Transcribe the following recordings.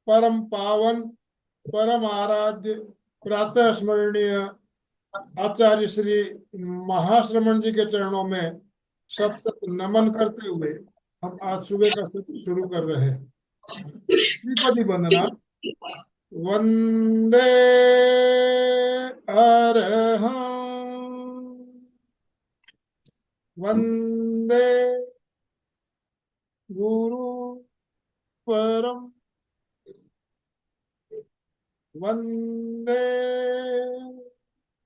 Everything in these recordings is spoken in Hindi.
परम पावन, परम आराध्य, प्रातः स्मरणीय आचार्य श्री महाश्रमण जी के चरणों में सत सत नमन करते हुए हम आज सुबह का सत्र शुरू कर रहे हैं। श्रीपति वंदना। वंदे अरहं, वंदे गुरु परम, वंदे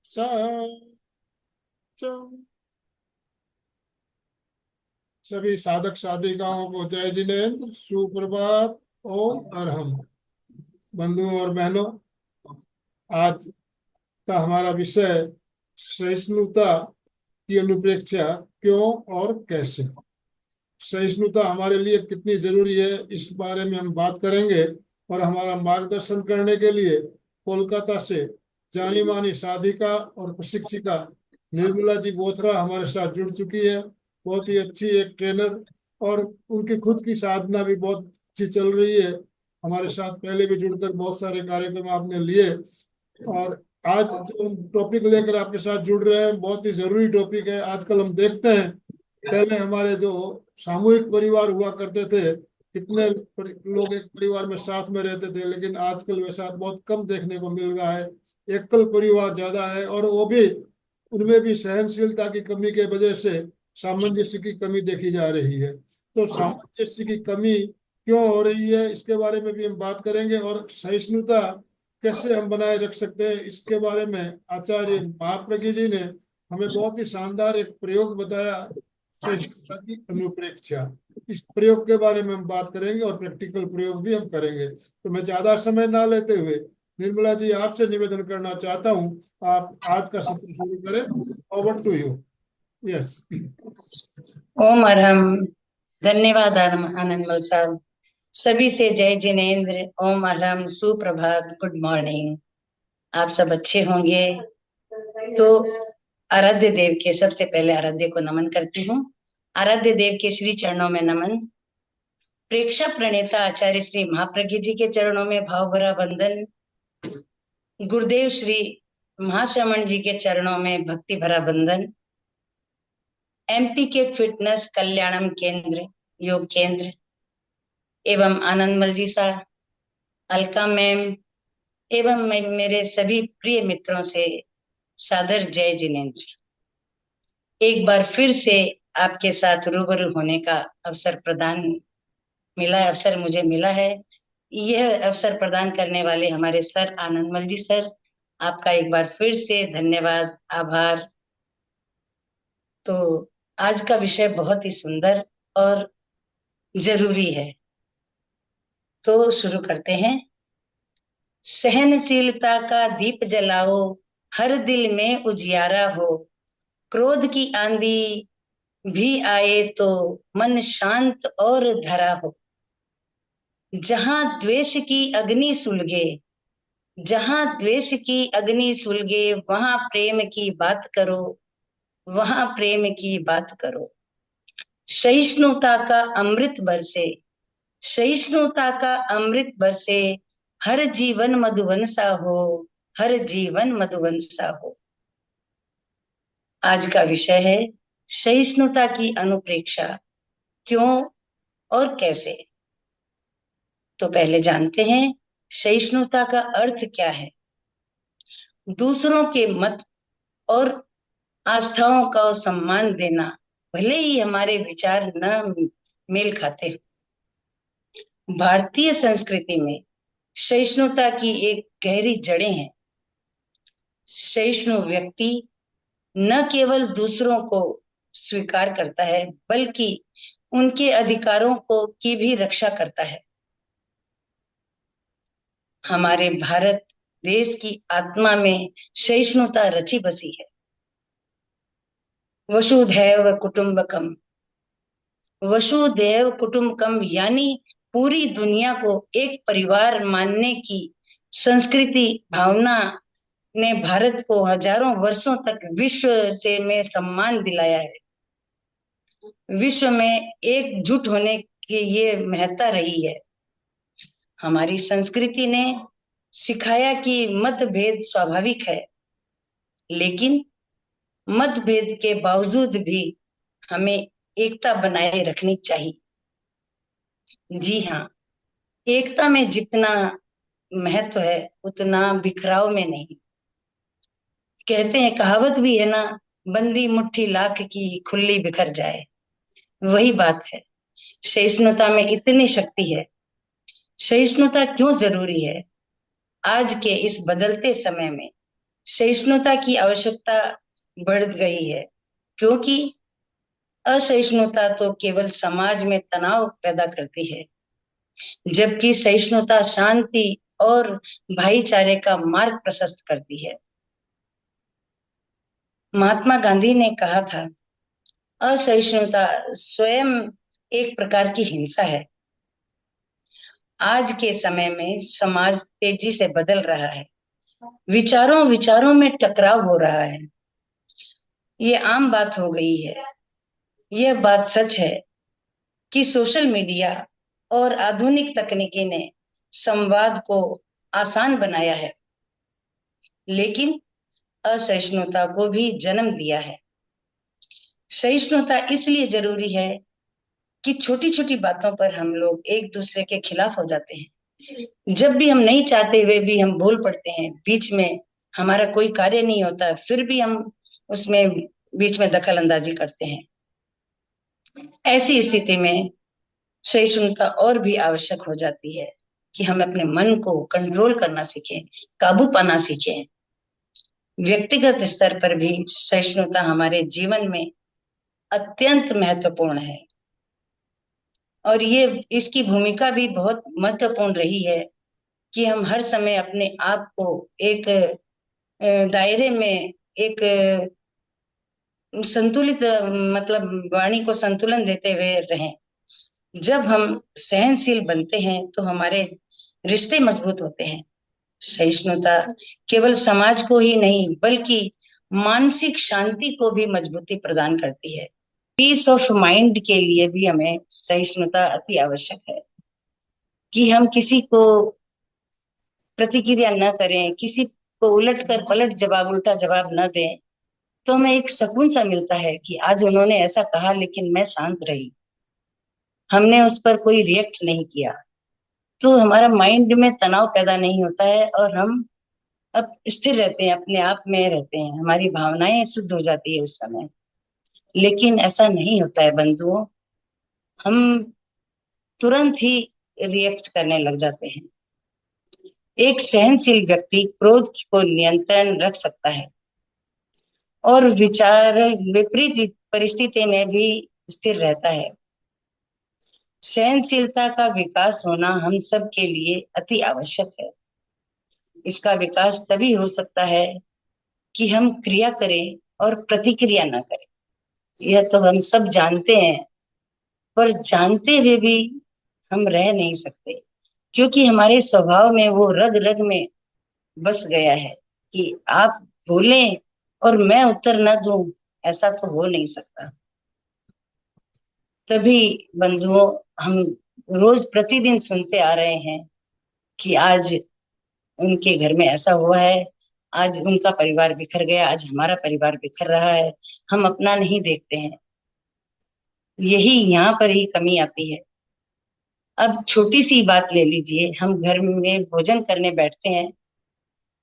सच्चम। सभी साधक साधिकाओं को जय जिनेन्द्र, सुप्रभात, ओम अरहम। बंधुओं और बहनों, आज का हमारा विषय सहिष्णुता की अनुप्रेक्षा क्यों और कैसे। सहिष्णुता हमारे लिए कितनी जरूरी है, इस बारे में हम बात करेंगे। और हमारा मार्गदर्शन करने के लिए कोलकाता से जानी मानी साधिका और प्रशिक्षिका निर्मला जी बोथरा हमारे साथ जुड़ चुकी है। बहुत ही अच्छी एक ट्रेनर, और उनकी खुद की साधना भी बहुत अच्छी चल रही है। हमारे साथ पहले भी जुड़कर बहुत सारे कार्यक्रम आपने लिए। और आज जो टॉपिक लेकर आपके साथ जुड़ रहे हैं, बहुत ही जरूरी टॉपिक है। आजकल हम देखते हैं, पहले हमारे जो सामूहिक परिवार हुआ करते थे, कितने लोग एक परिवार में साथ में रहते थे, लेकिन आजकल वैसा बहुत कम देखने को मिल रहा है। एकल परिवार ज्यादा है, और वो भी उनमें भी सहनशीलता की कमी के वजह से सामंजस्य की कमी देखी जा रही है। तो सामंजस्य की कमी क्यों हो रही है, इसके बारे में भी हम बात करेंगे। और सहिष्णुता कैसे हम बनाए रख सकते हैं, इसके बारे में आचार्य महाप्रज्ञ जी ने हमें बहुत ही शानदार एक प्रयोग बताया, सहिष्णुता की अनुप्रेक्षा। इस प्रयोग के बारे में हम बात करेंगे और प्रैक्टिकल प्रयोग भी हम करेंगे। तो मैं ज्यादा समय ना लेते हुए निर्मला जी आपसे निवेदन करना चाहता हूँ, आप आज का सत्र शुरू करें। Over to you. यस। ओम अरहम। धन्यवाद आनंदमल साहब। सभी से जय जिनेन्द्र, ओम अरहम, सुप्रभात, गुड मॉर्निंग। आप सब अच्छे होंगे। तो आराध्य देव के सबसे पहले आराध्य को नमन करती हूँ। आराध्य देव के श्री चरणों में नमन। प्रेक्षा प्रणेता आचार्य श्री महाप्रज्ञ जी के चरणों में भाव भरा वंदन। गुरुदेव श्री महाश्रमण जी के चरणों में भक्ति भरा वंदन। एमपी के फिटनेस कल्याणम केंद्र, योग केंद्र एवं आनंदमल जी सा, अलका मैम एवं मेरे सभी प्रिय मित्रों से सादर जय जिनेन्द्र। एक बार फिर से आपके साथ रूबरू होने का अवसर मुझे मिला है। यह अवसर प्रदान करने वाले हमारे सर आनंदमल जी सर, आपका एक बार फिर से धन्यवाद, आभार। तो आज का विषय बहुत ही सुंदर और जरूरी है, तो शुरू करते हैं। सहनशीलता का दीप जलाओ, हर दिल में उजियारा हो। क्रोध की आंधी भी आए तो मन शांत और धरा हो। जहां द्वेष की अग्नि सुलगे, जहां द्वेष की अग्नि सुलगे, वहां प्रेम की बात करो, वहां प्रेम की बात करो। सहिष्णुता का अमृत बरसे, सहिष्णुता का अमृत बरसे, हर जीवन मधुवन सा हो, हर जीवन मधुवन सा हो। आज का विषय है सहिष्णुता की अनुप्रेक्षा क्यों और कैसे। तो पहले जानते हैं सहिष्णुता का अर्थ क्या है। दूसरों के मत और आस्थाओं का सम्मान देना, भले ही हमारे विचार न मेल खाते हो। भारतीय संस्कृति में सहिष्णुता की एक गहरी जड़ें हैं। सहिष्णु व्यक्ति न केवल दूसरों को स्वीकार करता है, बल्कि उनके अधिकारों को की भी रक्षा करता है। हमारे भारत देश की आत्मा में सहिष्णुता रची बसी है। वसुधैव कुटुंबकम, वसुधैव कुटुंबकम यानी पूरी दुनिया को एक परिवार मानने की संस्कृति भावना ने भारत को हजारों वर्षों तक विश्व से में सम्मान दिलाया है। विश्व में एकजुट होने की ये महत्ता रही है। हमारी संस्कृति ने सिखाया कि मतभेद स्वाभाविक है, लेकिन मतभेद के बावजूद भी हमें एकता बनाए रखनी चाहिए। जी हाँ, एकता में जितना महत्व है उतना बिखराव में नहीं। कहते हैं, कहावत भी है ना, बंदी मुट्ठी लाख की खुली बिखर जाए। वही बात है, सहिष्णुता में इतनी शक्ति है। सहिष्णुता क्यों जरूरी है? आज के इस बदलते समय में सहिष्णुता की आवश्यकता बढ़ गई है, क्योंकि असहिष्णुता तो केवल समाज में तनाव पैदा करती है, जबकि सहिष्णुता शांति और भाईचारे का मार्ग प्रशस्त करती है। महात्मा गांधी ने कहा था, असहिष्णुता स्वयं एक प्रकार की हिंसा है। आज के समय में समाज तेजी से बदल रहा है, विचारों विचारों में टकराव हो रहा है। ये आम बात हो गई है। यह बात सच है कि सोशल मीडिया और आधुनिक तकनीकी ने संवाद को आसान बनाया है, लेकिन असहिष्णुता को भी जन्म दिया है। सहिष्णुता इसलिए जरूरी है कि छोटी छोटी बातों पर हम लोग एक दूसरे के खिलाफ हो जाते हैं। जब भी हम नहीं चाहते हुए भी हम बोल पड़ते हैं, बीच में हमारा कोई कार्य नहीं होता, फिर भी हम उसमें बीच में दखल अंदाजी करते हैं। ऐसी स्थिति में सहिष्णुता और भी आवश्यक हो जाती है कि हम अपने मन को कंट्रोल करना सीखें, काबू पाना सीखें। व्यक्तिगत स्तर पर भी सहिष्णुता हमारे जीवन में अत्यंत महत्वपूर्ण है, और ये इसकी भूमिका भी बहुत महत्वपूर्ण रही है कि हम हर समय अपने आप को एक दायरे में, एक संतुलित मतलब वाणी को संतुलन देते हुए रहें। जब हम सहनशील बनते हैं तो हमारे रिश्ते मजबूत होते हैं। सहिष्णुता केवल समाज को ही नहीं बल्कि मानसिक शांति को भी मजबूती प्रदान करती है। पीस ऑफ माइंड के लिए भी हमें सहिष्णुता अति आवश्यक है, कि हम किसी को प्रतिक्रिया न करें, किसी को उलट कर पलट जवाब, उल्टा जवाब न दें। तो हमें एक सुकून सा मिलता है कि आज उन्होंने ऐसा कहा लेकिन मैं शांत रही, हमने उस पर कोई रिएक्ट नहीं किया। तो हमारा माइंड में तनाव पैदा नहीं होता है और हम अब स्थिर रहते हैं, अपने आप में रहते हैं, हमारी भावनाएं शुद्ध हो जाती है उस समय। लेकिन ऐसा नहीं होता है बंधुओं, हम तुरंत ही रिएक्ट करने लग जाते हैं। एक सहनशील व्यक्ति क्रोध को नियंत्रण रख सकता है और विचार विपरीत परिस्थिति में भी स्थिर रहता है। सहनशीलता का विकास होना हम सब के लिए अति आवश्यक है। इसका विकास तभी हो सकता है कि हम क्रिया करें और प्रतिक्रिया ना करें। यह तो हम सब जानते हैं, पर जानते हुए भी हम रह नहीं सकते, क्योंकि हमारे स्वभाव में वो रग रग में बस गया है कि आप बोलें और मैं उत्तर न दूं, ऐसा तो हो नहीं सकता। तभी बंधुओं, हम रोज प्रतिदिन सुनते आ रहे हैं कि आज उनके घर में ऐसा हुआ है, आज उनका परिवार बिखर गया, आज हमारा परिवार बिखर रहा है। हम अपना नहीं देखते हैं, यही यहाँ पर ही कमी आती है। अब छोटी सी बात ले लीजिए, हम घर में भोजन करने बैठते हैं,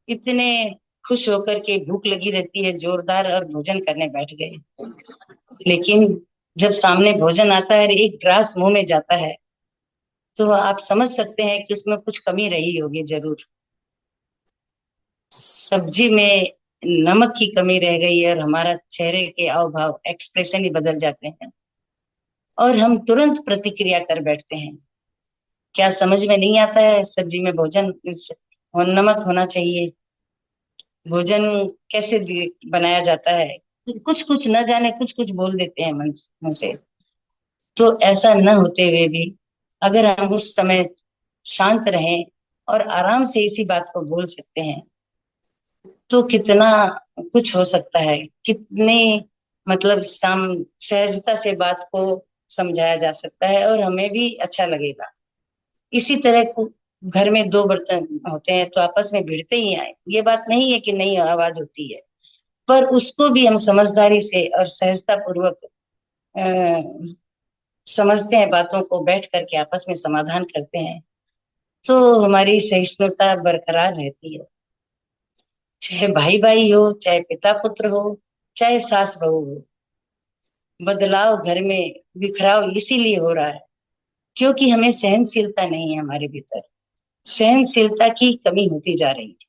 इतने खुश होकर के, भूख लगी रहती है जोरदार, और भोजन करने बैठ गए, लेकिन जब सामने भोजन आता है और एक ग्रास मुंह में जाता है, तो आप समझ सकते हैं कि उसमें कुछ कमी रही होगी जरूर। सब्जी में नमक की कमी रह गई है और हमारा चेहरे के हाव भाव, एक्सप्रेशन ही बदल जाते हैं और हम तुरंत प्रतिक्रिया कर बैठते हैं। क्या समझ में नहीं आता है, सब्जी में भोजन और नमक होना चाहिए, भोजन कैसे बनाया जाता है, कुछ कुछ न जाने कुछ कुछ बोल देते हैं मन मुंह से। तो ऐसा न होते हुए भी अगर हम उस समय शांत रहें और आराम से इसी बात को बोल सकते हैं, तो कितना कुछ हो सकता है, कितने मतलब सहजता से बात को समझाया जा सकता है और हमें भी अच्छा लगेगा। इसी तरह घर में दो बर्तन होते हैं तो आपस में भिड़ते ही आए, ये बात नहीं है कि नहीं आवाज होती है, पर उसको भी हम समझदारी से और सहजता पूर्वक समझते हैं, बातों को बैठ करके आपस में समाधान करते हैं, तो हमारी सहिष्णुता बरकरार रहती है। चाहे भाई भाई हो, चाहे पिता पुत्र हो, चाहे सास बहू हो, बदलाव घर में, बिखराव इसीलिए हो रहा है क्योंकि हमें सहनशीलता नहीं है हमारे भीतर, सहनशीलता की कमी होती जा रही है।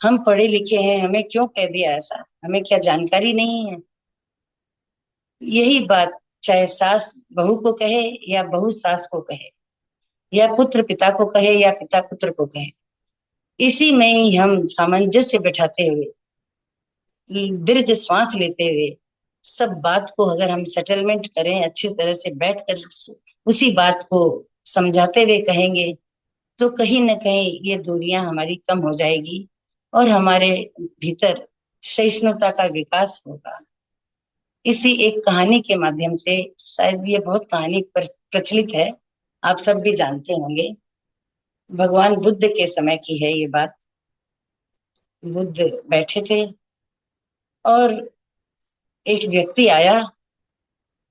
हम पढ़े लिखे हैं, हमें क्यों कह दिया ऐसा, हमें क्या जानकारी नहीं है? यही बात चाहे सास बहू को कहे या बहू सास को कहे, या पुत्र पिता को कहे या पिता पुत्र को कहे, इसी में ही हम सामंजस्य बिठाते हुए, दीर्घ श्वास लेते हुए, सब बात को अगर हम सेटलमेंट करें, अच्छी तरह से बैठ कर उसी बात को समझाते हुए कहेंगे, तो कहीं ना कहीं ये दूरियां हमारी कम हो जाएगी और हमारे भीतर सहिष्णुता का विकास होगा। इसी एक कहानी के माध्यम से, शायद ये बहुत कहानी प्रचलित है, आप सब भी जानते होंगे, भगवान बुद्ध के समय की है ये बात। बुद्ध बैठे थे और एक व्यक्ति आया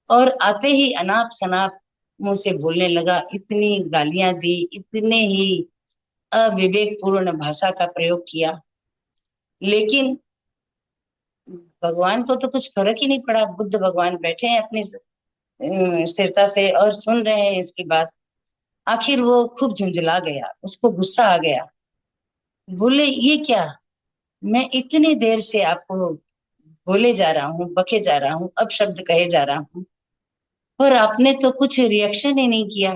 और आते ही अनाप शनाप मुंह से बोलने लगा, इतनी गालियां दी, इतने ही अविवेकपूर्ण भाषा का प्रयोग किया, लेकिन भगवान को तो कुछ फर्क ही नहीं पड़ा। बुद्ध भगवान बैठे हैं अपनी स्थिरता से और सुन रहे हैं इसकी बात। आखिर वो खूब झुंझला गया, उसको गुस्सा आ गया, बोले ये क्या, मैं इतनी देर से आपको बोले जा रहा हूँ, बके जा रहा हूँ, अब शब्द कहे जा रहा हूँ, और आपने तो कुछ रिएक्शन ही नहीं किया।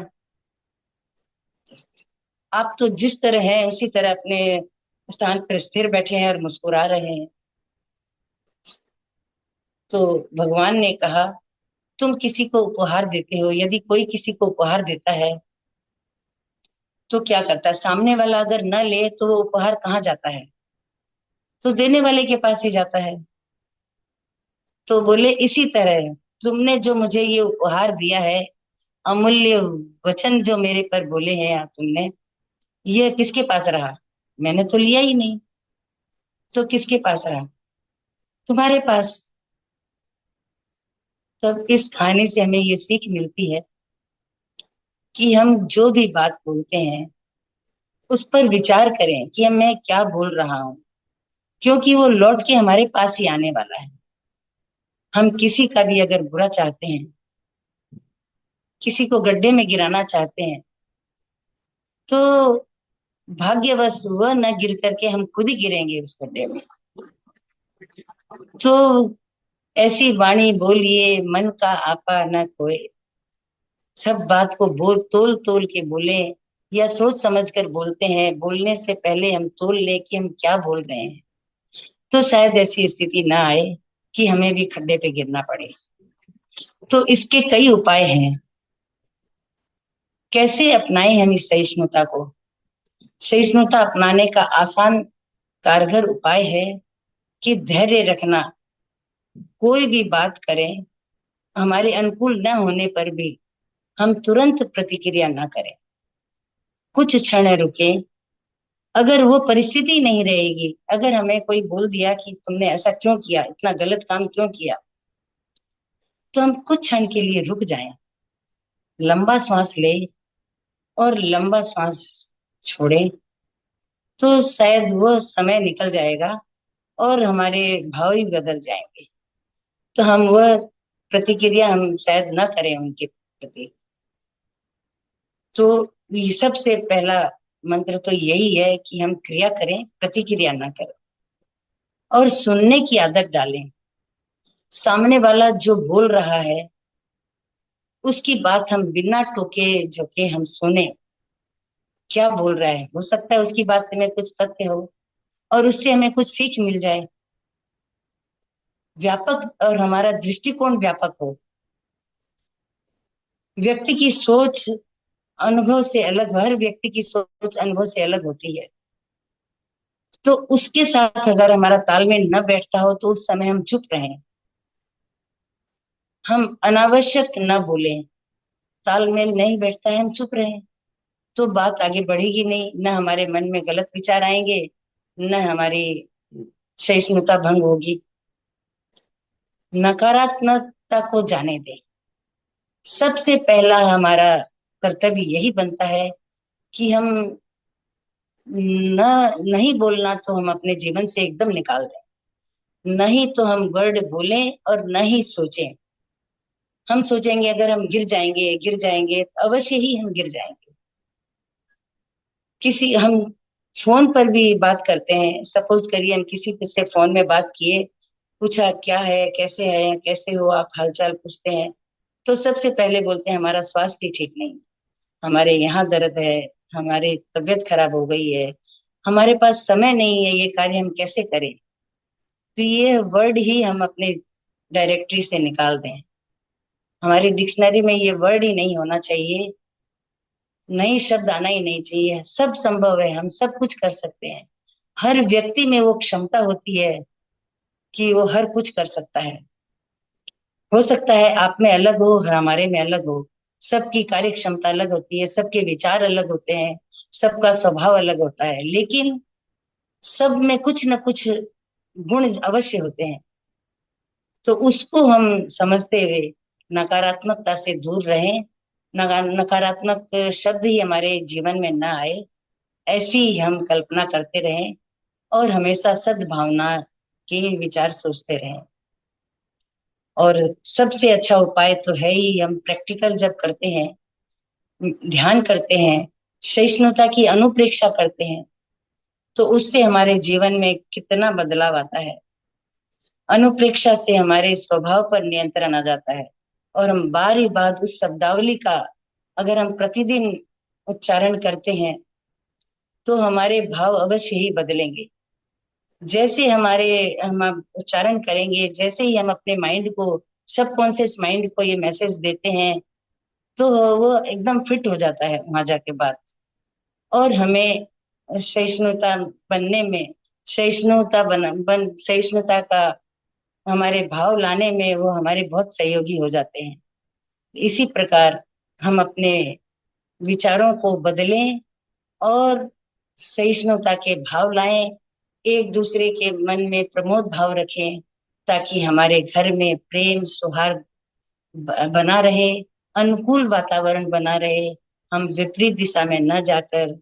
आप तो जिस तरह हैं उसी तरह अपने स्थान पर स्थिर बैठे हैं और मुस्कुरा रहे हैं। तो भगवान ने कहा, तुम किसी को उपहार देते हो, यदि कोई किसी को उपहार देता है तो क्या करता है, सामने वाला अगर न ले तो वो उपहार कहाँ जाता है, तो देने वाले के पास ही जाता है। तो बोले इसी तरह तुमने जो मुझे ये उपहार दिया है, अमूल्य वचन जो मेरे पर बोले हैं तुमने, ये किसके पास रहा, मैंने तो लिया ही नहीं, तो किसके पास रहा, तुम्हारे पास। तब इस कहानी से हमें ये सीख मिलती है कि हम जो भी बात बोलते हैं उस पर विचार करें कि मैं क्या बोल रहा हूँ, क्योंकि वो लौट के हमारे पास ही आने वाला है। हम किसी का भी अगर बुरा चाहते हैं, किसी को गड्ढे में गिराना चाहते हैं, तो भाग्यवश वह न गिर करके हम खुद ही गिरेंगे उस गड्ढे में। तो ऐसी वाणी बोलिए मन का आपा न खोए, सब बात को बोल तोल तोल के बोले, या सोच समझ कर बोलते हैं, बोलने से पहले हम तोल ले कि हम क्या बोल रहे हैं, तो शायद ऐसी स्थिति ना आए कि हमें भी खड्डे पे गिरना पड़े। तो इसके कई उपाय हैं, कैसे अपनाएं हम इस सहिष्णुता को। सहिष्णुता अपनाने का आसान कारगर उपाय है कि धैर्य रखना, कोई भी बात करें, हमारे अनुकूल न होने पर भी हम तुरंत प्रतिक्रिया ना करें, कुछ क्षण रुके। अगर वो परिस्थिति नहीं रहेगी, अगर हमें कोई बोल दिया कि तुमने ऐसा क्यों किया, इतना गलत काम क्यों किया, तो हम कुछ क्षण के लिए रुक जाएं, लंबा सांस ले और लंबा सांस छोड़े, तो शायद वो समय निकल जाएगा और हमारे भाव भी बदल जाएंगे, तो हम वह प्रतिक्रिया हम शायद न करें उनके प्रति। तो ये सबसे पहला मंत्र तो यही है कि हम क्रिया करें, प्रतिक्रिया ना करें, और सुनने की आदत डालें। सामने वाला जो बोल रहा है उसकी बात हम बिना टोके झोंके हम सुने, क्या बोल रहा है, हो सकता है उसकी बात में कुछ तथ्य हो और उससे हमें कुछ सीख मिल जाए, व्यापक, और हमारा दृष्टिकोण व्यापक हो। व्यक्ति की सोच अनुभव से अलग, हर व्यक्ति की सोच अनुभव से अलग होती है, तो उसके साथ अगर हमारा तालमेल न बैठता हो तो उस समय हम चुप रहें, हम अनावश्यक न बोलें, तालमेल नहीं बैठता है हम चुप रहें, तो बात आगे बढ़ेगी नहीं, न हमारे मन में गलत विचार आएंगे, न हमारी सहिष्णुता भंग होगी। नकारात्मकता को जाने दें। सबसे पहला हमारा कर्तव्य यही बनता है कि हम न नहीं बोलना तो हम अपने जीवन से एकदम निकाल दें। नहीं तो हम वर्ड बोलें और न ही सोचें। हम सोचेंगे अगर हम गिर जाएंगे तो अवश्य ही हम गिर जाएंगे। किसी हम फोन पर भी बात करते हैं, सपोज करिए हम किसी से फोन में बात किए, पूछा क्या है कैसे हो आप, हालचाल पूछते हैं, तो सबसे पहले बोलते हैं हमारा स्वास्थ्य ठीक नहीं, हमारे यहाँ दर्द है, हमारी तबीयत खराब हो गई है, हमारे पास समय नहीं है, ये कार्य हम कैसे करें। तो ये वर्ड ही हम अपने डायरेक्टरी से निकाल दें। हमारी डिक्शनरी में ये वर्ड ही नहीं होना चाहिए, नई शब्द आना ही नहीं चाहिए। सब संभव है, हम सब कुछ कर सकते हैं। हर व्यक्ति में वो क्षमता होती है कि वो हर कुछ कर सकता है। हो सकता है आप में अलग हो और हमारे में अलग हो, सबकी कार्य क्षमता अलग होती है, सबके विचार अलग होते हैं, सबका स्वभाव अलग होता है, लेकिन सब में कुछ न कुछ गुण अवश्य होते हैं। तो उसको हम समझते हुए नकारात्मकता से दूर रहें। नकारात्मक शब्द ही हमारे जीवन में ना आए, ऐसी ही हम कल्पना करते रहें और हमेशा सद्भावना के विचार सोचते रहें। और सबसे अच्छा उपाय तो है ही, हम प्रैक्टिकल जब करते हैं, ध्यान करते हैं, सहिष्णुता की अनुप्रेक्षा करते हैं, तो उससे हमारे जीवन में कितना बदलाव आता है। अनुप्रेक्षा से हमारे स्वभाव पर नियंत्रण आ जाता है और हम बारी बार उस शब्दावली का अगर हम प्रतिदिन उच्चारण करते हैं तो हमारे भाव अवश्य ही बदलेंगे। जैसे हम उच्चारण करेंगे, जैसे ही हम अपने माइंड को, सबकॉन्शियस माइंड को ये मैसेज देते हैं, तो वो एकदम फिट हो जाता है वहां जाके बात। और हमें सहिष्णुता बनने में, सहिष्णुता का हमारे भाव लाने में वो हमारे बहुत सहयोगी हो जाते हैं। इसी प्रकार हम अपने विचारों को बदलें और सहिष्णुता के भाव लाएं, एक दूसरे के मन में प्रमोद भाव रखें, ताकि हमारे घर में प्रेम सौहार्द बना रहे, अनुकूल वातावरण बना रहे। हम विपरीत दिशा में न जाकर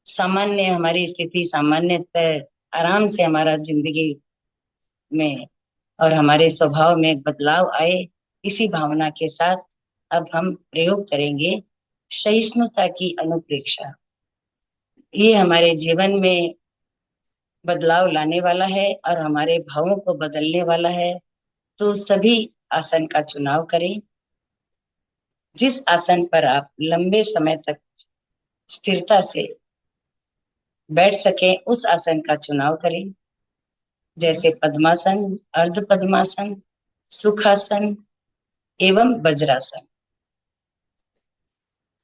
सामान्य, हमारी स्थिति सामान्यतः आराम से हमारा जिंदगी में और हमारे स्वभाव में बदलाव आए। इसी भावना के साथ अब हम प्रयोग करेंगे सहिष्णुता की अनुप्रेक्षा। ये हमारे जीवन में बदलाव लाने वाला है और हमारे भावों को बदलने वाला है। तो सभी आसन का चुनाव करें। जिस आसन पर आप लंबे समय तक स्थिरता से बैठ सकें, उस आसन का चुनाव करें, जैसे पद्मासन, अर्ध पद्मासन, सुखासन एवं वज्रासन।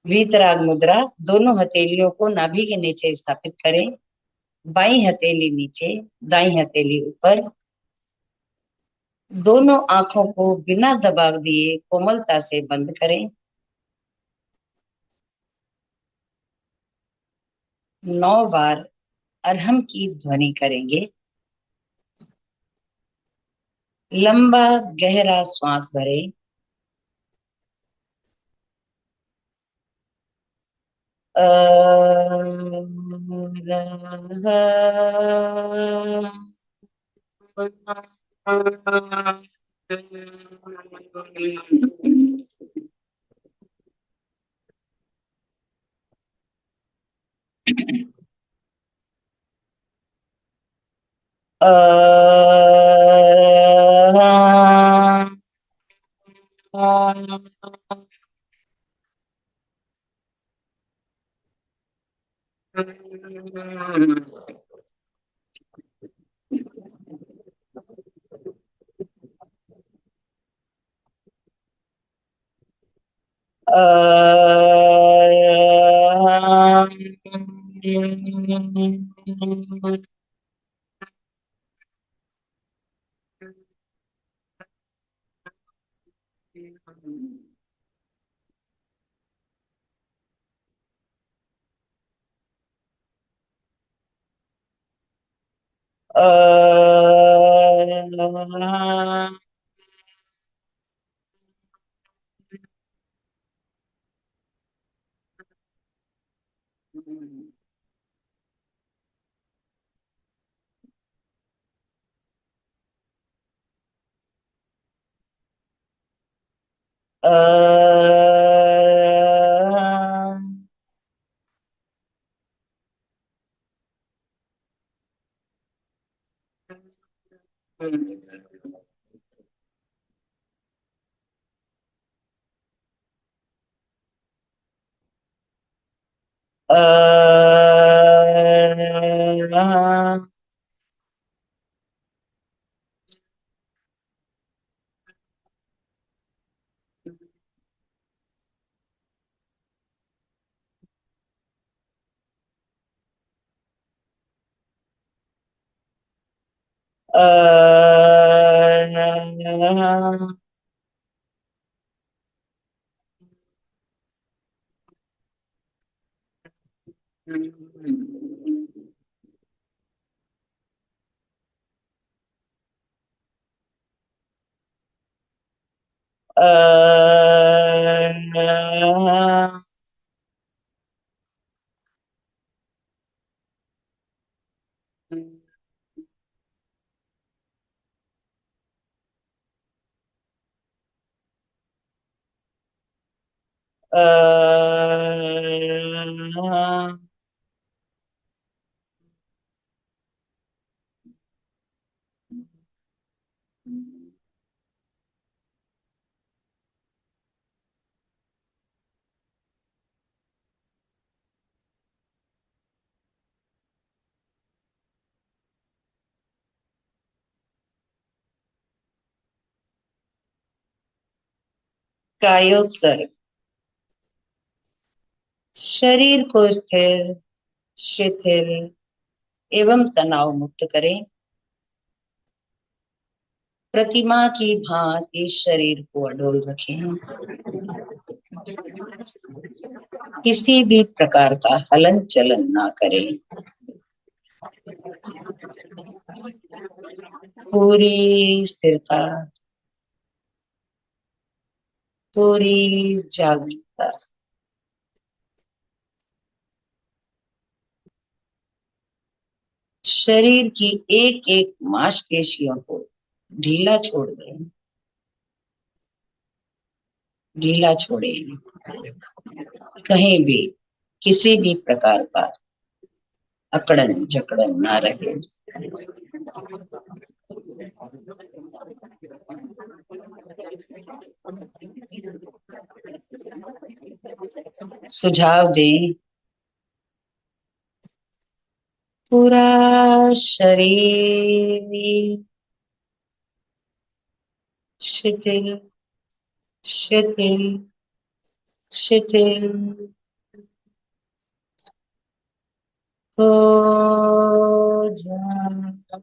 वीतराग मुद्रा, दोनों हथेलियों को नाभि के नीचे स्थापित करें, बाई हथेली नीचे, दाई हथेली ऊपर। दोनों आंखों को बिना दबाव दिए कोमलता से बंद करें। 9 बार अरहम की ध्वनि करेंगे। लंबा गहरा श्वास भरें। अ, अ, कायोत्सर्ग। शरीर को स्थिर, शिथिल एवं तनाव मुक्त करें। प्रतिमा की भांति शरीर को अडोल रखें। किसी भी प्रकार का हलन चलन ना करें। पूरी स्थिरता, पूरी जागरूकता। शरीर की एक एक मांसपेशियों को ढीला छोड़ दें, ढीला छोड़ें। कहीं भी किसी भी प्रकार का अकड़न जकड़न ना रहे। सुझाव दें। पूरा शरीर शिथिल, शिथिल, शिथिल हो जाए।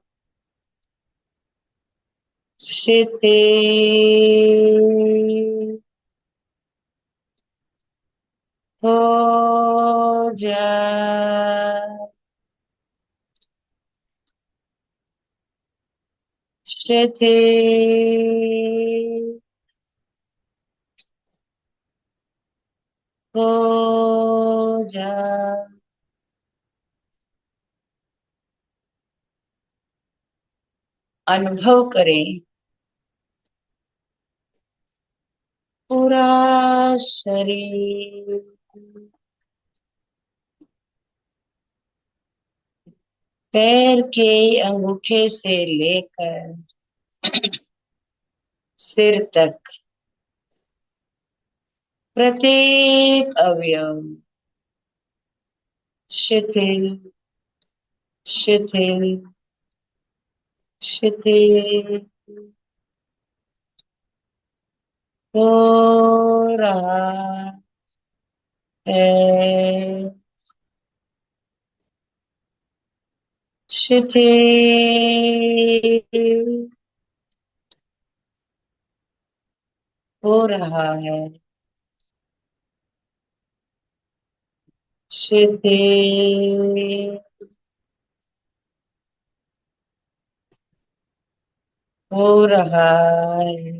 शिथिल हो जाए। शिथिल हो जाए। अनुभव करें। पूरा शरीर पैर के अंगूठे से लेकर सिर तक प्रत्येक अवयव शिथिल, शिथिल, शिथिल हो रहा है। शिथिल हो रहा है। शिथिल हो रहा है।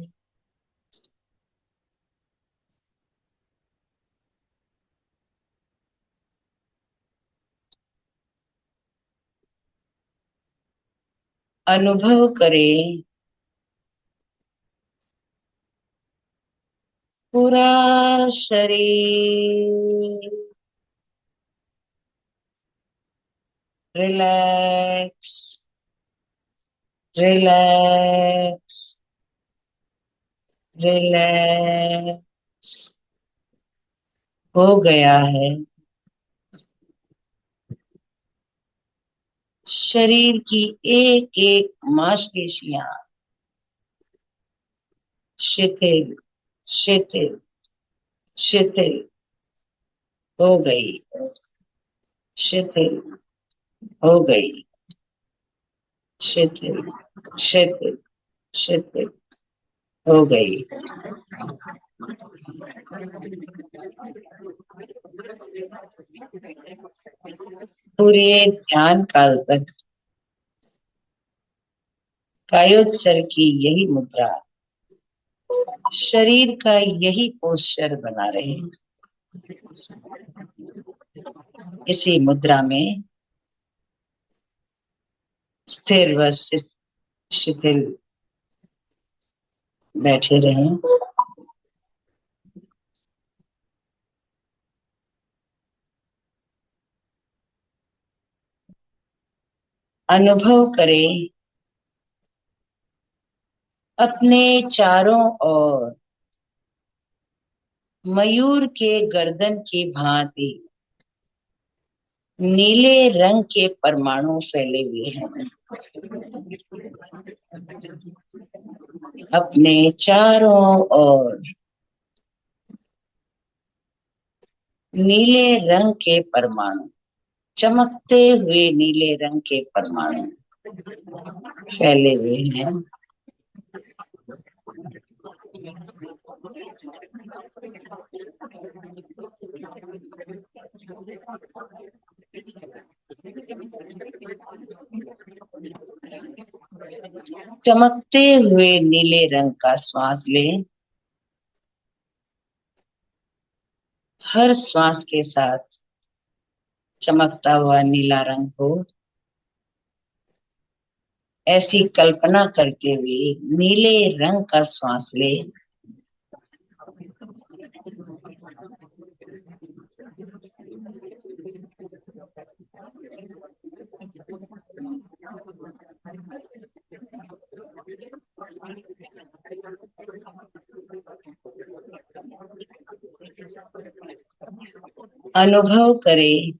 अनुभव करें पूरा शरीर रिलैक्स रिलैक्स रिलैक्स हो गया है। शरीर की एक एक मांसपेशियां शिथिल शिथिल शिथिल हो गई, शिथिल हो गई, शिथिल शिथिल शिथिल हो गई। पूरे ध्यान काल तक कायोत्सर्ग की यही मुद्रा, शरीर का यही पोस्चर बना रहे। इसी मुद्रा में स्थिर व शिथिल बैठे रहें। अनुभव करें अपने चारों ओर मयूर के गर्दन की भांति नीले रंग के परमाणु फैले हुए हैं। अपने चारों ओर नीले रंग के परमाणु, चमकते हुए नीले रंग के परमाणु फैले हुए हैं। चमकते हुए नीले रंग का श्वास लें। हर श्वास के साथ चमकता हुआ नीला रंग हो, ऐसी कल्पना करते हुए नीले रंग का श्वास लें। अनुभव करें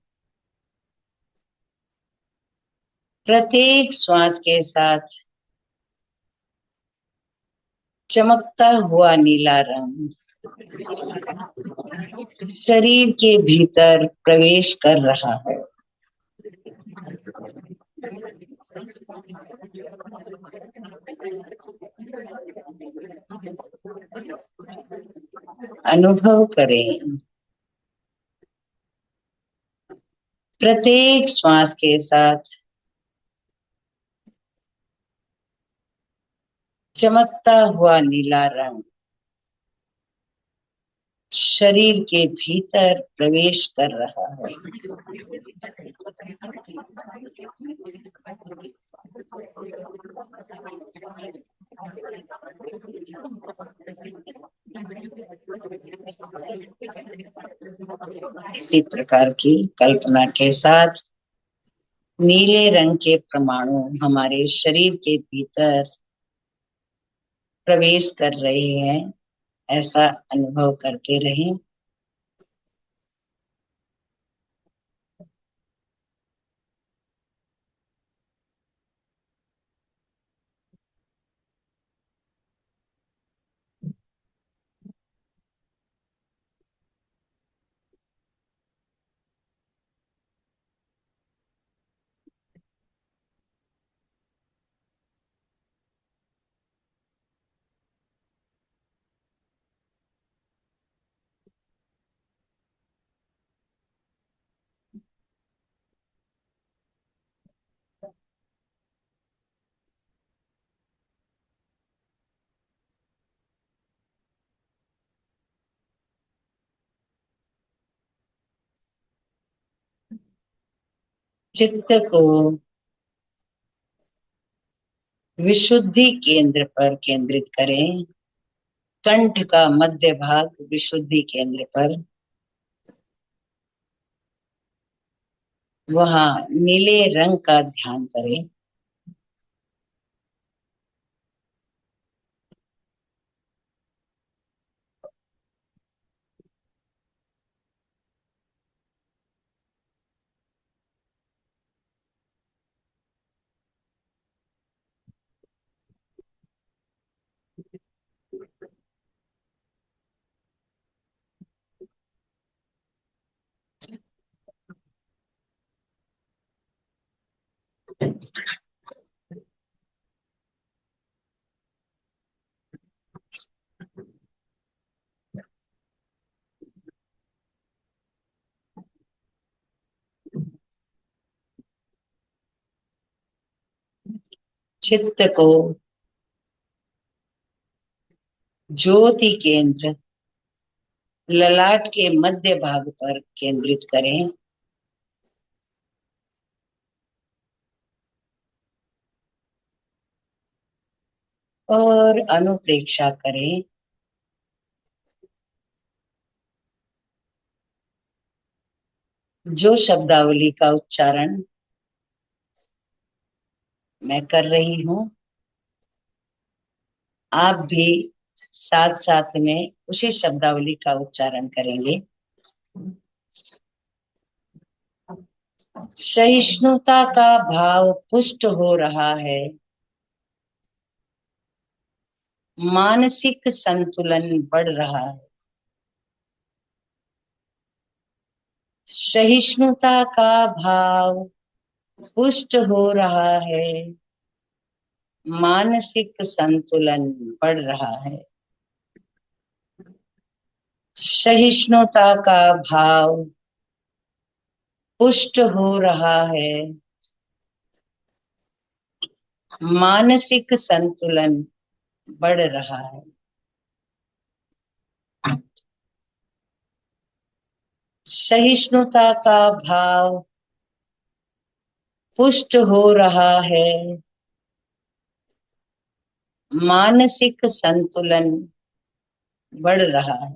प्रत्येक श्वास के साथ चमकता हुआ नीला रंग शरीर के भीतर प्रवेश कर रहा है। अनुभव करें प्रत्येक श्वास के साथ चमकता हुआ नीला रंग शरीर के भीतर प्रवेश कर रहा है। इसी प्रकार की कल्पना के साथ नीले रंग के परमाणु हमारे शरीर के भीतर प्रवेश कर रहे हैं, ऐसा अनुभव करते रहें। चित्त को विशुद्धि केंद्र पर केंद्रित करें। कंठ का मध्य भाग विशुद्धि केंद्र पर, वहां नीले रंग का ध्यान करें। चित्त को ज्योति केंद्र ललाट के मध्य भाग पर केंद्रित करें। और अनुप्रेक्षा करें। जो शब्दावली का उच्चारण मैं कर रही हूँ, आप भी साथ साथ में उसी शब्दावली का उच्चारण करेंगे। सहिष्णुता का भाव पुष्ट हो रहा है। मानसिक संतुलन बढ़ रहा है। सहिष्णुता का भाव पुष्ट हो रहा है। मानसिक संतुलन बढ़ रहा है। सहिष्णुता का भाव पुष्ट हो रहा है। मानसिक संतुलन बढ़ रहा है। सहिष्णुता का भाव पुष्ट हो रहा है। मानसिक संतुलन बढ़ रहा है।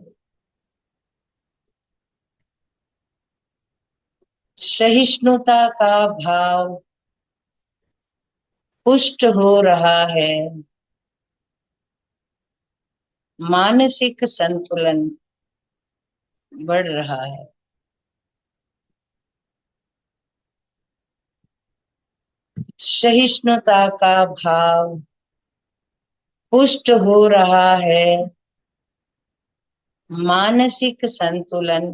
सहिष्णुता का भाव पुष्ट हो रहा है। मानसिक संतुलन बढ़ रहा है। सहिष्णुता का भाव पुष्ट हो रहा है। मानसिक संतुलन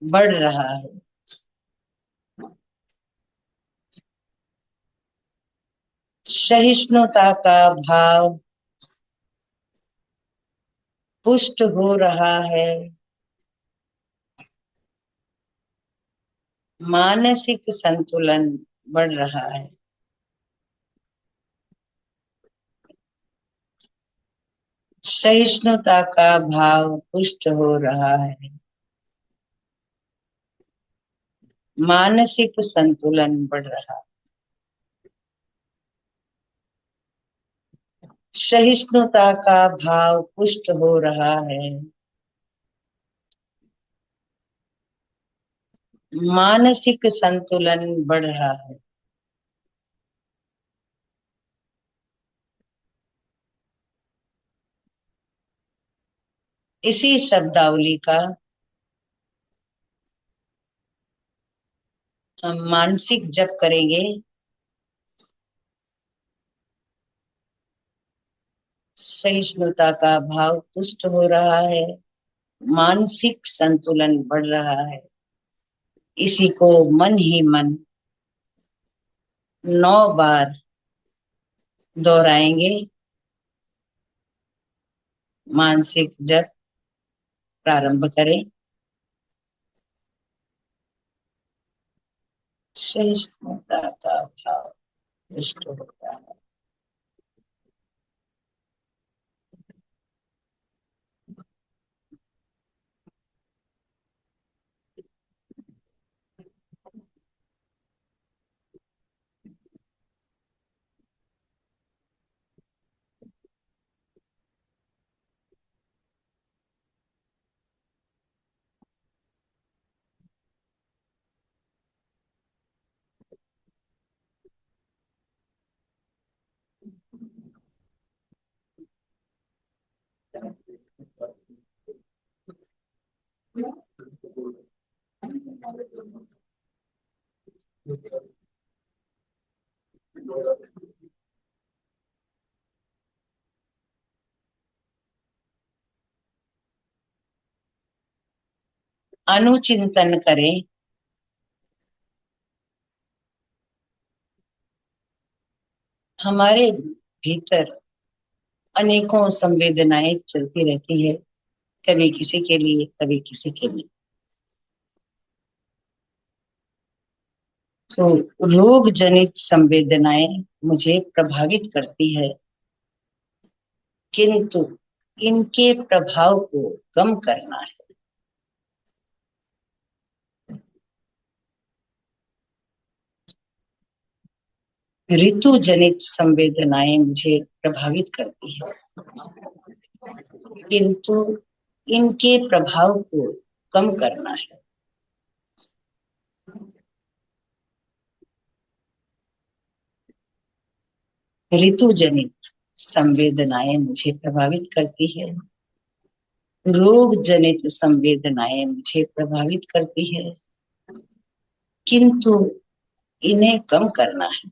बढ़ रहा है। सहिष्णुता का भाव पुष्ट हो रहा है। मानसिक संतुलन बढ़ रहा है। सहिष्णुता का भाव पुष्ट हो रहा है। मानसिक संतुलन बढ़ रहा है। सहिष्णुता का भाव पुष्ट हो रहा है। मानसिक संतुलन बढ़ रहा है। इसी शब्दावली का हम मानसिक जप करेंगे। सहिष्णुता का भाव पुष्ट हो रहा है। मानसिक संतुलन बढ़ रहा है। इसी को मन ही मन 9 बार दोहराएंगे। मानसिक जप प्रारंभ करें। सहिष्णुता का भाव पुष्ट होता है। अनुचिंतन करें, हमारे भीतर अनेकों संवेदनाएं चलती रहती है, कभी किसी के लिए, कभी किसी के लिए। तो रोग जनित संवेदनाएं मुझे प्रभावित करती है, किंतु इनके प्रभाव को कम करना है। ऋतु जनित संवेदनाएं मुझे प्रभावित करती है, किंतु इनके प्रभाव को कम करना है। ऋतु जनित संवेदनाएं मुझे प्रभावित करती है, रोग जनित संवेदनाएं मुझे प्रभावित करती है, किंतु इन्हें कम करना है।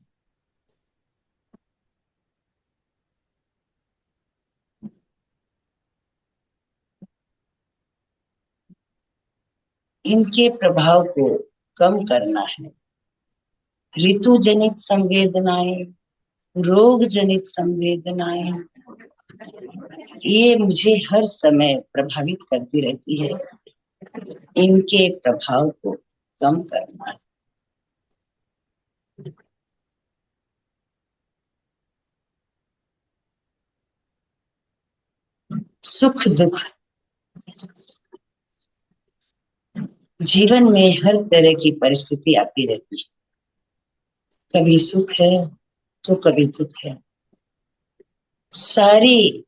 इनके प्रभाव को कम करना है। ऋतु जनित संवेदनाएं, रोग जनित संवेदनाएं, ये मुझे हर समय प्रभावित करती रहती है। इनके प्रभाव को कम करना है। सुख दुख, जीवन में हर तरह की परिस्थिति आती रहती है। कभी सुख है तो कभी दुख है। सारी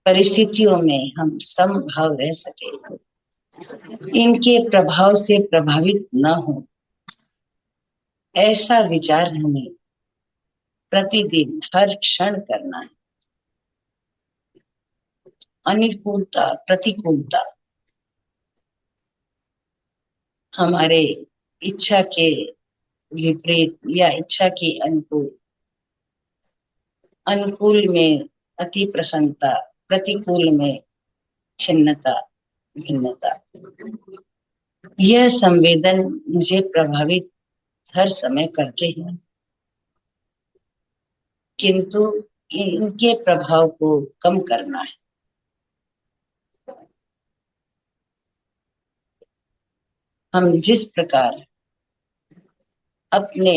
परिस्थितियों में हम समभाव रह सके, इनके प्रभाव से प्रभावित न हो, ऐसा विचार हमें प्रतिदिन हर क्षण करना है। अनुकूलता प्रतिकूलता हमारे इच्छा के विपरीत या इच्छा के अनुकूल, अनुकूल में अति प्रसन्नता, प्रतिकूल में छिन्नता, भिन्नता, यह संवेदन मुझे प्रभावित हर समय करते हैं, किंतु इनके प्रभाव को कम करना है। हम जिस प्रकार अपने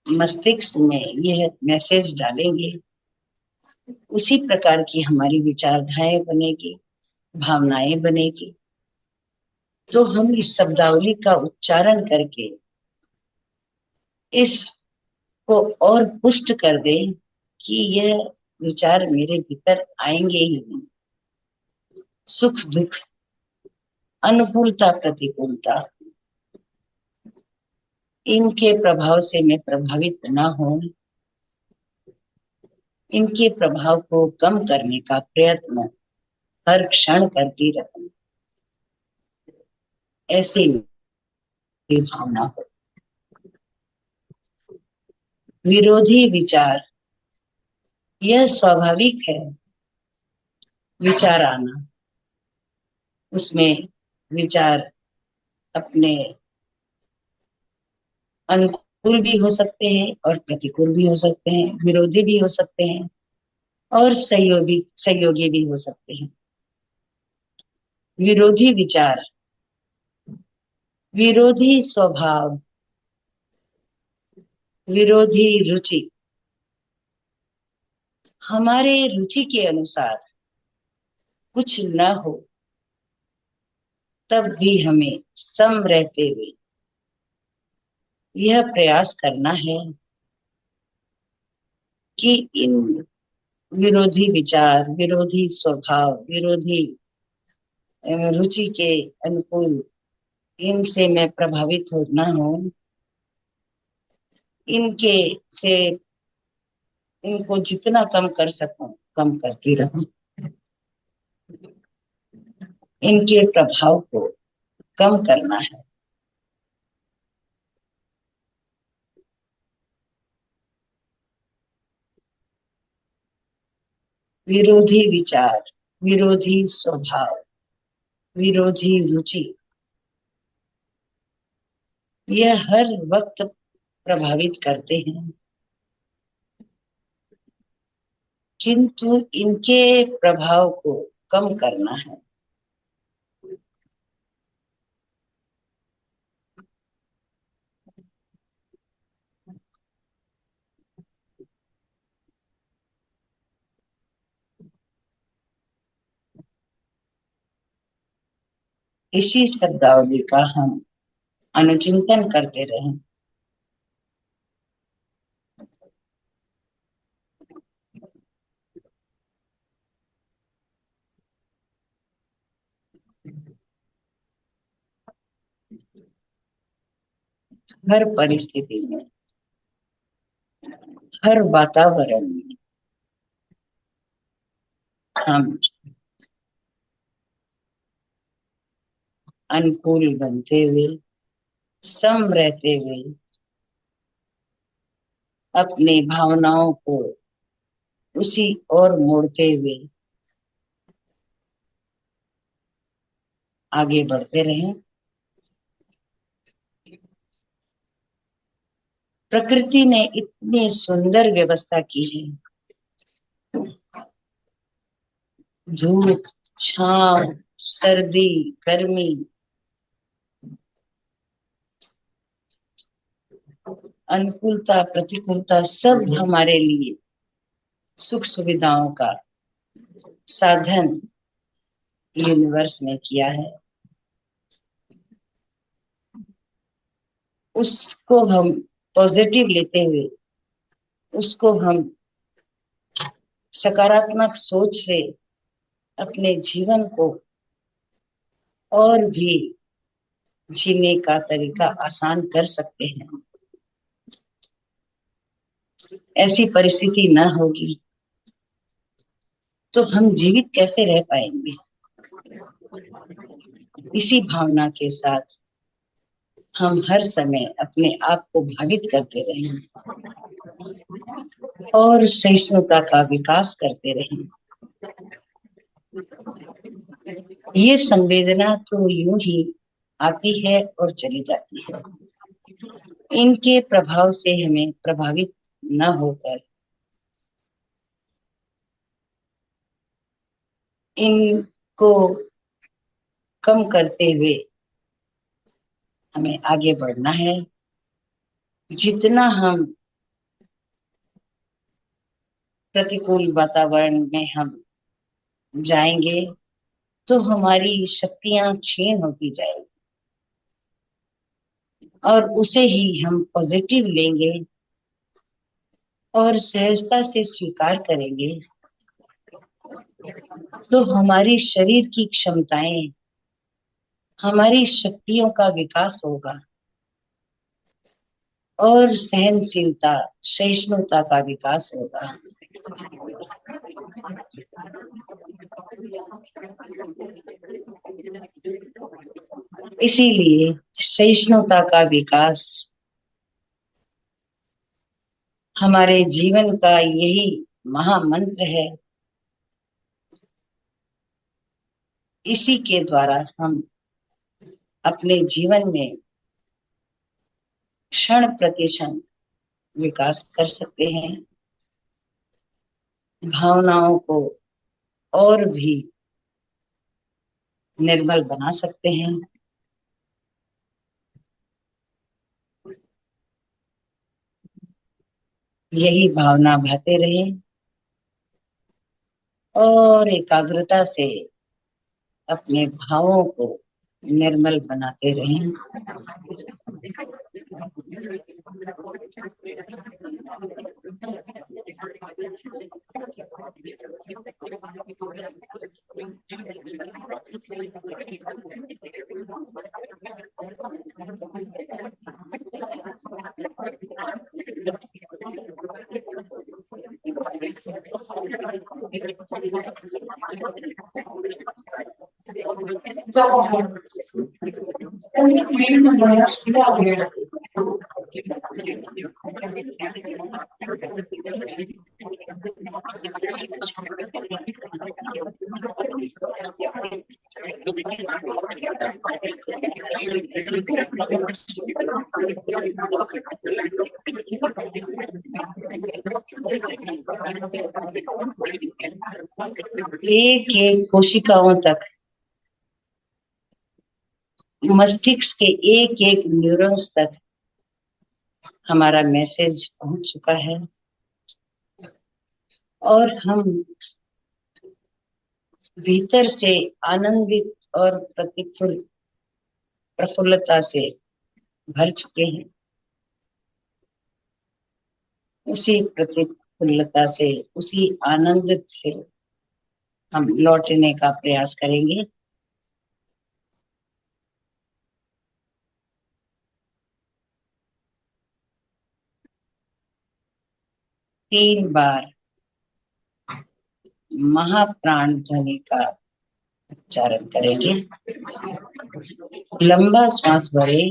मस्तिष्क में यह मैसेज डालेंगे, उसी प्रकार की हमारी विचारधाराएं बनेगी, भावनाएं बनेगी। तो हम इस शब्दावली का उच्चारण करके इसको और पुष्ट कर दें कि यह विचार मेरे भीतर आएंगे ही नहीं। सुख दुख, अनुकूलता प्रतिकूलता, इनके प्रभाव से मैं प्रभावित न हो, इनके प्रभाव को कम करने का प्रयत्न हर क्षण करती रहूं, ऐसी भावना हो। विरोधी विचार, यह स्वाभाविक है, विचार आना। उसमें विचार अपने अनुकूल भी हो सकते हैं और प्रतिकूल भी हो सकते हैं, विरोधी भी हो सकते हैं और सहयोगी भी हो सकते हैं। विरोधी विचार, विरोधी स्वभाव, विरोधी रुचि, हमारे रुचि के अनुसार कुछ न हो, तब भी हमें सम रहते हुए यह प्रयास करना है कि इन विरोधी विचार, विरोधी स्वभाव, विरोधी रुचि के अनुकूल इनसे मैं प्रभावित हो न हो, इनके से इनको जितना कम कर सकूं कम करती रहूं, इनके प्रभाव को कम करना है। विरोधी विचार, विरोधी स्वभाव, विरोधी रुचि, यह हर वक्त प्रभावित करते हैं, किंतु इनके प्रभाव को कम करना है। इसी शब्दावली का हम अनुचिंतन करते रहें। हर परिस्थिति में, हर वातावरण में हम अनुकूल बनते हुए, सम रहते हुए, अपनी भावनाओं को उसी ओर मोड़ते हुए आगे बढ़ते रहें। प्रकृति ने इतनी सुंदर व्यवस्था की है, धूप, छांव, सर्दी, गर्मी, अनुकूलता, प्रतिकूलता, सब हमारे लिए सुख सुविधाओं का साधन यूनिवर्स ने किया है। उसको हम पॉजिटिव लेते हुए, उसको हम सकारात्मक सोच से अपने जीवन को और भी जीने का तरीका आसान कर सकते हैं। ऐसी परिस्थिति न होगी तो हम जीवित कैसे रह पाएंगे। इसी भावना के साथ हम हर समय अपने आप को भावित करते रहें और सहिष्णुता का विकास करते रहें। ये संवेदना तो यूं ही आती है और चली जाती है। इनके प्रभाव से हमें प्रभावित न होकर इनको कम करते हुए हमें आगे बढ़ना है। जितना हम प्रतिकूल वातावरण में हम जाएंगे तो हमारी शक्तियां क्षीण होती जाएगी और उसे ही हम पॉजिटिव लेंगे और सहजता से स्वीकार करेंगे तो हमारी शरीर की क्षमताएं, हमारी शक्तियों का विकास होगा और सहनशीलता, सहिष्णुता का विकास होगा। इसीलिए सहिष्णुता का विकास हमारे जीवन का यही महामंत्र है। इसी के द्वारा हम अपने जीवन में क्षण प्रतिक्षण विकास कर सकते हैं, भावनाओं को और भी निर्मल बना सकते हैं। यही भावना बहते रहे और एकाग्रता से अपने भावों को निर्मल बनाते रहें। एक एक कोशिकाओं तक, मस्तिष्क के एक एक न्यूरॉन्स तक हमारा मैसेज पहुंच चुका है और हम भीतर से आनंदित और प्रफुल्लता से भर चुके हैं। उसी प्रफुल्लता से, उसी आनंद से हम लौटने का प्रयास करेंगे। तीन बार महाप्राण ध्वनि का उच्चारण करेंगे। लंबा श्वास भरे,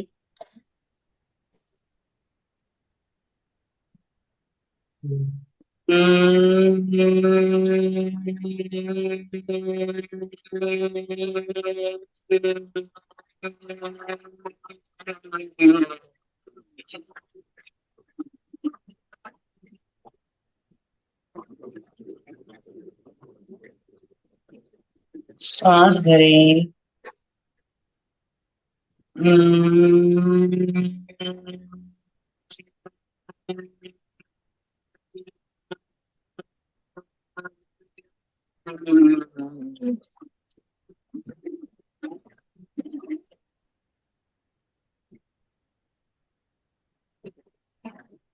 श्वास भरें।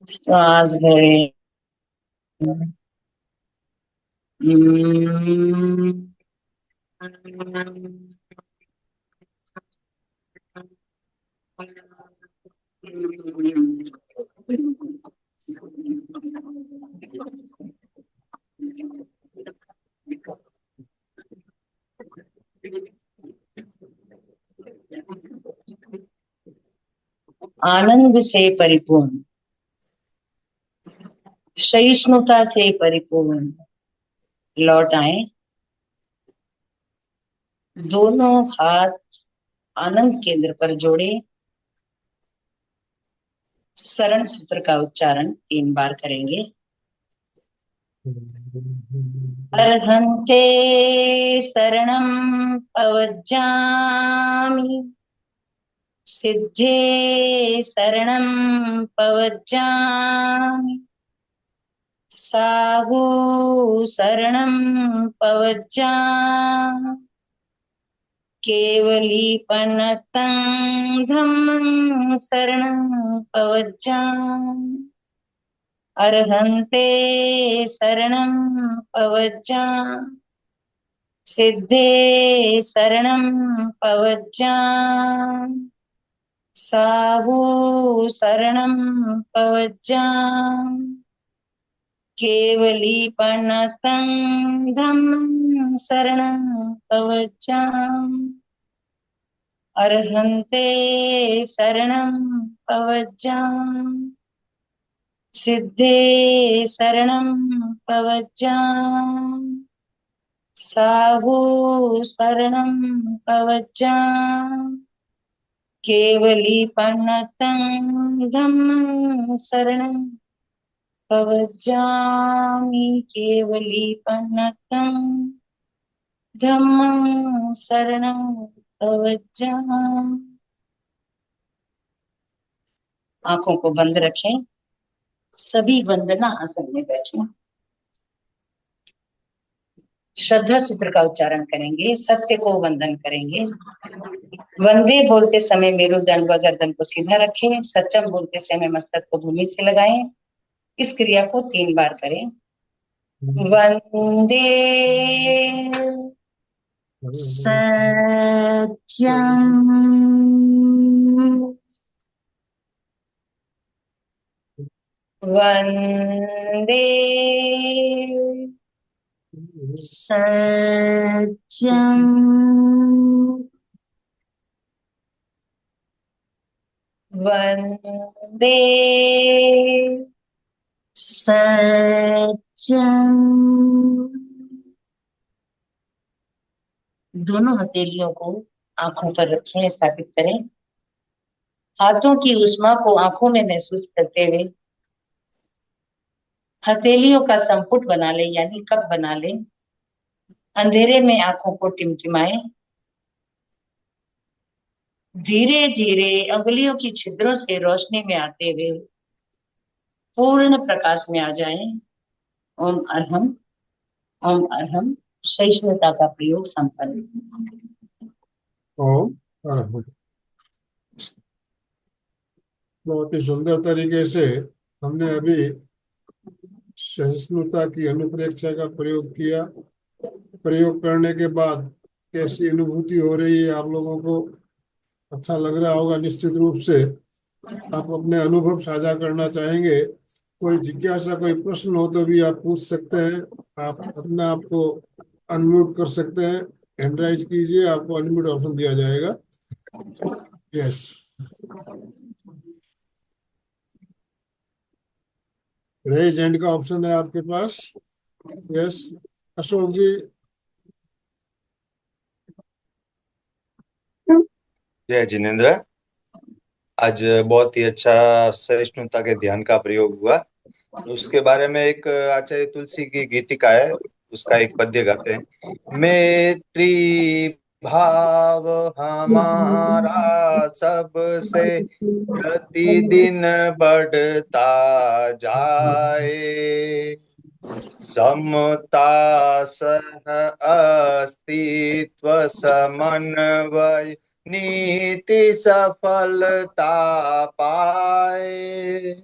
श्वास भरें। आनंद से परिपूर्ण, सहिष्णुता से परिपूर्ण लौट आए। दोनों हाथ आनंद केंद्र पर जोड़े। शरण सूत्र का उच्चारण 3 बार करेंगे। अर्हन्ते शरणं पवज्जामि, सिद्धे शरणं पवज्जामि, साहू शरणं पवज्जामि, केवलीपनतं धम्मं शरणं पवज्जामि, अर्हन्ते शरणं पवज्जामि, सिद्धे शरणं पवज्जामि, साहू शरणं पवज्जामि, केवलीपनतं धम्मं शरणं पवज्जामि, अर्हन्ते शरणं पवज्जामि, सिद्धे शरणं पवज्जामि, साहू शरणं पवज्जामि, केवलीपनतं धम्मं शरणं पवज्जामि, केवलीपनतं धम्मं शरणं पवज्जामि। आंखों को बंद रखें। सभी वंदना आसन में बैठे। श्रद्धा सूत्र का उच्चारण करेंगे। सत्य को वंदन करेंगे। वंदे बोलते समय मेरुदंड व गर्दन को सीधा रखें। सत्यम बोलते समय मस्तक को भूमि से लगाएं। इस क्रिया को 3 बार करें। वंदे सत्यम, वंदे सत्यम वंदे सत्यम। दोनों हथेलियों को आंखों पर रखें, स्थापित करें। हाथों की ऊष्मा को आंखों में महसूस करते हुए हथेलियों का संपुट बना ले, यानी कप बना ले। अंधेरे में आंखों को टिमटिमाए। धीरे धीरे अंगुलियों की छिद्रों से रोशनी में आते हुए पूर्ण प्रकाश में आ जाएं। ओम अरहम, ओम अरहम। सहिष्णुता का प्रयोग संपन्न। ओम अरहम। बहुत ही सुंदर तरीके से हमने अभी सहिष्णुता की अनुप्रेक्षा का प्रयोग किया। प्रयोग करने के बाद कैसी अनुभूति हो रही है आप लोगों को? अच्छा लग रहा होगा निश्चित रूप से। आप अपने अनुभव साझा करना चाहेंगे? कोई जिज्ञासा, कोई प्रश्न हो तो भी आप पूछ सकते हैं। आप अपने आप को अनम्यूट कर सकते हैं। हैंड राइज कीजिए, आपको अनम्यूट ऑप्शन दिया जाएगा। यस, रेज हैंड का ऑप्शन है आपके पास। यस, अशोक जी। जय जिनेन्द्र। आज बहुत ही अच्छा सहिष्णुता के ध्यान का प्रयोग हुआ। उसके बारे में एक आचार्य तुलसी की गीतिका है, उसका एक पद्य गाते हैं। मैत्री भाव हमारा सबसे प्रतिदिन बढ़ता जाए, समता सह अस्तित्व समन्वय नीति सफलता पाए,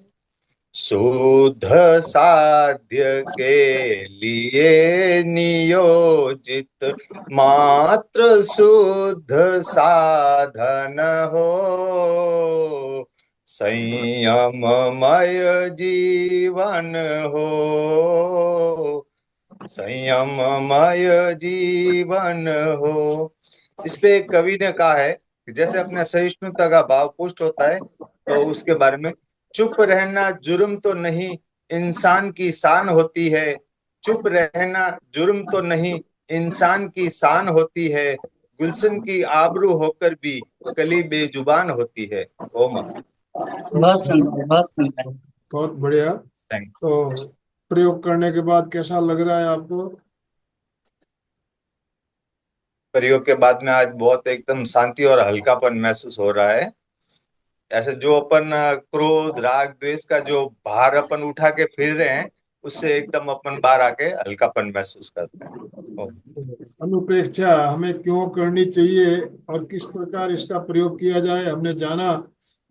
शुद्ध साध्य के लिए नियोजित मात्र शुद्ध साधन हो, संयममय जीवन हो, संयममय जीवन हो। इस पे एक कवि ने कहा है कि जैसे अपने सहिष्णुता का भाव पुष्ट होता है तो उसके बारे में, चुप रहना जुर्म तो नहीं, इंसान की शान होती है। चुप रहना जुर्म तो नहीं, इंसान की शान होती है। गुलशन की आबरू होकर भी कली बेजुबान होती है। ओम। बहुत सुंदर, बहुत सुंदर। बहुत बढ़िया। थैंक। तो प्रयोग करने के बाद कैसा लग रहा है आपको? प्रयोग के बाद में आज बहुत एकदम शांति और हल्कापन महसूस हो रहा है। ऐसे जो अपन क्रोध राग द्वेष का जो भार अपन उठा के फिर रहे हैं, उससे एकदम अपन बाहर आके हल्कापन महसूस करते हैं। ओम। अनुप्रेक्षा हमें क्यों करनी चाहिए और किस प्रकार इसका प्रयोग किया जाए हमने जाना।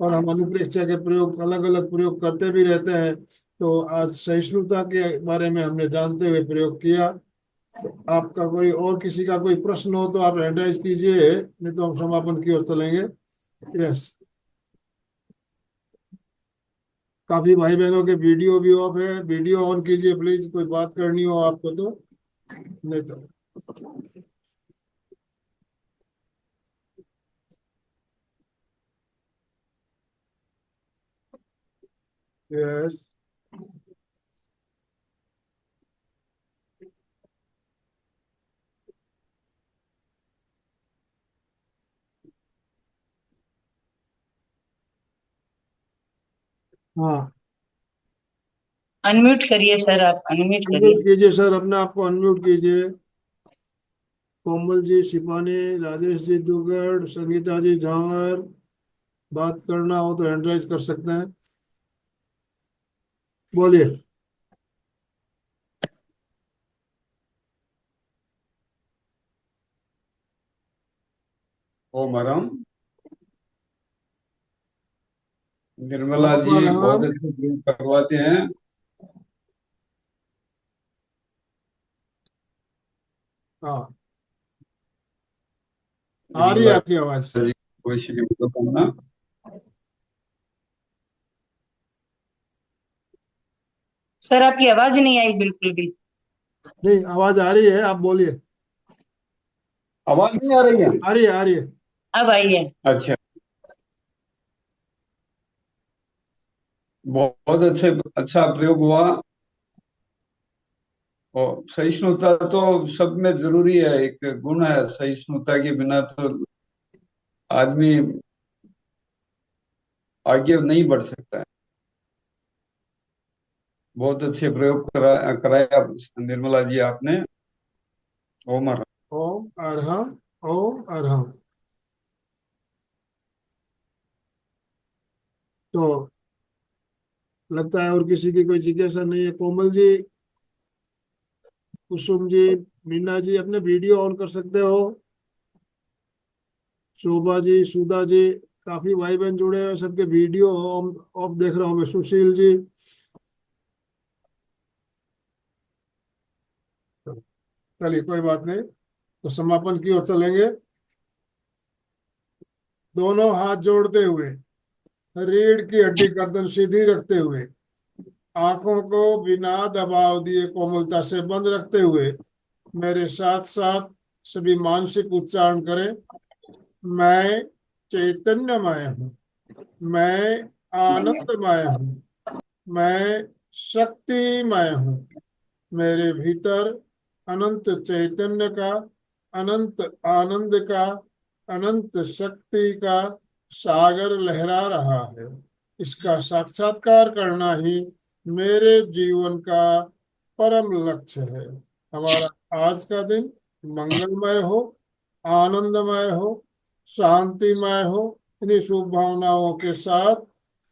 और हम अनुप्रेक्षा के प्रयोग, अलग अलग प्रयोग करते भी रहते हैं। तो आज सहिष्णुता के बारे में हमने जानते हुए प्रयोग किया। तो आपका कोई और किसी का कोई प्रश्न हो तो आप हैंड राइज कीजिए, नहीं तो हम समापन की ओर चलेंगे। यस, काफी भाई बहनों के वीडियो भी ऑफ है। वीडियो ऑन कीजिए प्लीज, कोई बात करनी हो आपको तो। नहीं तो यस। हाँ, अनम्यूट करिए सर, आप अनम्यूट अनम्यूट करिए। कीजिए सर, अपने आप को अनम्यूट कीजिए। कोमल जी सिपानी, राजेश जी दुगड़, संगीता जी झांवर, बात करना हो तो हैंड राइज कर सकते हैं। बोलिए। ओम हरम। निर्मला ओम जी बहुत अरहम। अच्छे ड्रिंक करवाते हैं। हाँ, आ रही है निर्मला आपकी आवाज। जी को श्री मनोकामना। सर आपकी आवाज नहीं आई बिल्कुल भी। नहीं, आवाज आ रही है, आप बोलिए। आवाज नहीं आ रही है? आ रही है, आ रही है। अब आइए। अच्छा, बहुत अच्छा प्रयोग हुआ। और सहिष्णुता तो सब में जरूरी है, एक गुण है। सहिष्णुता के बिना तो आदमी आगे नहीं बढ़ सकता है। बहुत अच्छे प्रयोग कराया निर्मला जी आपने। ओम हर। ओम अरहम, ओम अरहम। तो लगता है और किसी की कोई जिज्ञासा नहीं है। कोमल जी, कुसुम जी, मीना जी, अपने वीडियो ऑन कर सकते हो। शोभा जी, सुधा जी, काफी भाई बहन जुड़े हुए, सबके वीडियो ऑफ देख रहा हूँ मैं। सुशील जी, चलिए कोई बात नहीं, तो समापन की ओर चलेंगे। दोनों हाथ जोड़ते हुए, रीढ़ की हड्डी गर्दन सीधी रखते हुए, आंखों को बिना दबाव दिए कोमलता से बंद रखते हुए, मेरे साथ साथ सभी मानसिक उच्चारण करें। मैं चैतन्यमय हूँ, मैं आनंदमय हूँ, मैं शक्तिमय हूँ। मेरे भीतर अनंत चैतन्य का, अनंत आनंद का, अनंत शक्ति का सागर लहरा रहा है। इसका साक्षात्कार करना ही मेरे जीवन का परम लक्ष्य है। हमारा आज का दिन मंगलमय हो, आनंदमय हो, शांतिमय हो। इन्हीं शुभ भावनाओं के साथ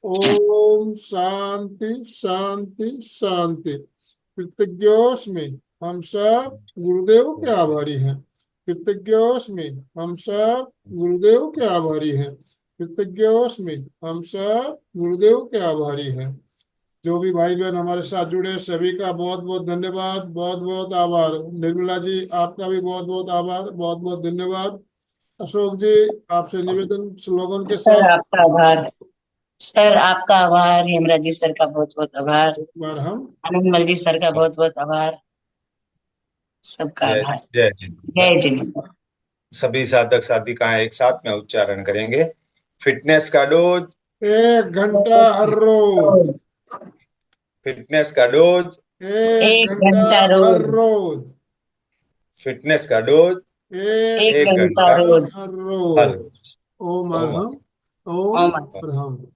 ओम शांति शांति शांति। कृतज्ञोस्मि, हम सब गुरुदेव के आभारी हैं। कृतज्ञोस्मि, हम सब गुरुदेव के आभारी हैं। कृतज्ञोस्मि, हम सब गुरुदेव के आभारी हैं। जो भी भाई बहन हमारे साथ जुड़े, सभी का बहुत बहुत धन्यवाद, बहुत बहुत आभार। निर्मला जी, आपका भी बहुत बहुत आभार, बहुत बहुत धन्यवाद। अशोक जी, आपसे निवेदन स्लोगन के सर साथ। आपका आभार। सर आपका आभार। हेमराज जी सर का बहुत बहुत आभार। एक बार हम आनंदमल जी सर का बहुत बहुत आभार। सबका जय आभार। जय जिनेंद्र। जय जिनेंद्र। सभी साधक साधिकाएं एक साथ में उच्चारण करेंगे। फिटनेस का डोज, 1 घंटा हर रोज, फिटनेस का डोज, एक एक घंटा घंटा हर रोज। रोज, फिटनेस का डोज, एक एक एक घंटा घंटा घंटा रोज। हर हर रोज। रोज। ओम ओम अरहम, ओम ओम अ- अरहम।